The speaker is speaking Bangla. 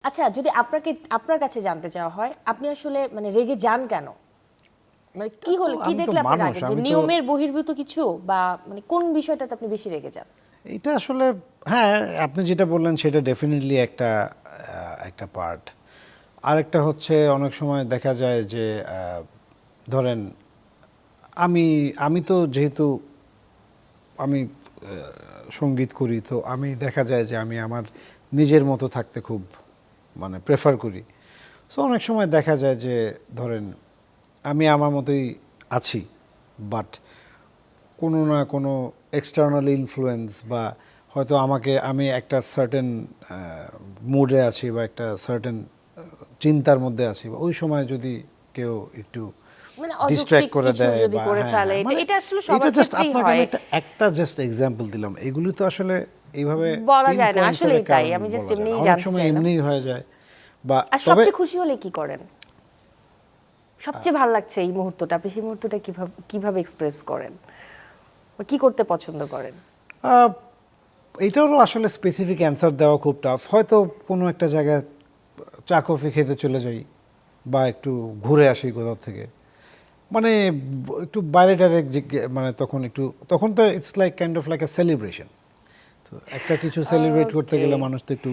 আচ্ছা, যদি আপনার কাছে জানতে চাওয়া হয়, আপনি আসলে মানে রেগে যান কেন? মানে কি হলো, কি আমি তো দেখলে আপনি মানুষ, রাগেন? যে আমি তো নিয়মের বহির্ভূত কিছু, বা মানে কোন বিষয়টাতে আপনি বেশি রেগে যান? এটা আসলে, হ্যাঁ, আপনি যেটা বললেন সেটা ডেফিনেটলি একটা একটা পার্ট। আরেকটা হচ্ছে অনেক সময় দেখা যায় যে ধরেন আমি আমি তো যেহেতু আমি সঙ্গীত করি, তো আমি দেখা যায় যে আমি আমার নিজের মতো থাকতে খুব মানে প্রেফার করি। সো অনেক সময় দেখা যায় যে ধরেন আমি আমার মতোই আছি, বাট কোনো না কোনো এক্সটার্নাল ইনফ্লুয়েন্স বা হয়তো আমি একটা সার্টেন মুডে আছি বা একটা সার্টেন চিন্তার মধ্যে আছি, বা ওই সময় যদি কেউ একটু মানে ডিস্ট্র্যাক্ট অযৌক্তিক করে কিছু দেয়, যদি বা করে হ্যাঁ ফেলে, হ্যাঁ এটা মানে এটা আসলে এটা সবার জাস্ট ক্ষেত্রেই আপনাকে হয়। আমি একটা জাস্ট এক্সাম্পল দিলাম, এগুলি তো আসলে এইভাবে বলা পিন যায় না, পয়েন্ট করে আসলেই তাই। কারণ আমি জাস্ট বলা যায় না, এমনিই অনেক জানতে সময় চাইলাম। এমনিই হয়ে যায়। বা আর তবে সবচেয়ে খুশি হলে কি করেন? সবচেয়ে ভালো লাগছে এই মুহূর্তটা, আপনি সেই মুহূর্তটা কিভাবে কিভাবে এক্সপ্রেস করেন, বা কি করতে পছন্দ করেন? আহ, এইটারও আসলে স্পেসিফিক অ্যান্সার দেওয়া খুব টাফ। হয়তো কোনো একটা জায়গায় চা কফি খেতে চলে যাই, বা একটু ঘুরে আসি কোথাও থেকে, মানে একটু বাইরে টাইরে মানে তখন তো it's like kind of like a celebration. তো একটা কিছু সেলিব্রেট করতে ওকে। গেলে মানুষ তো একটু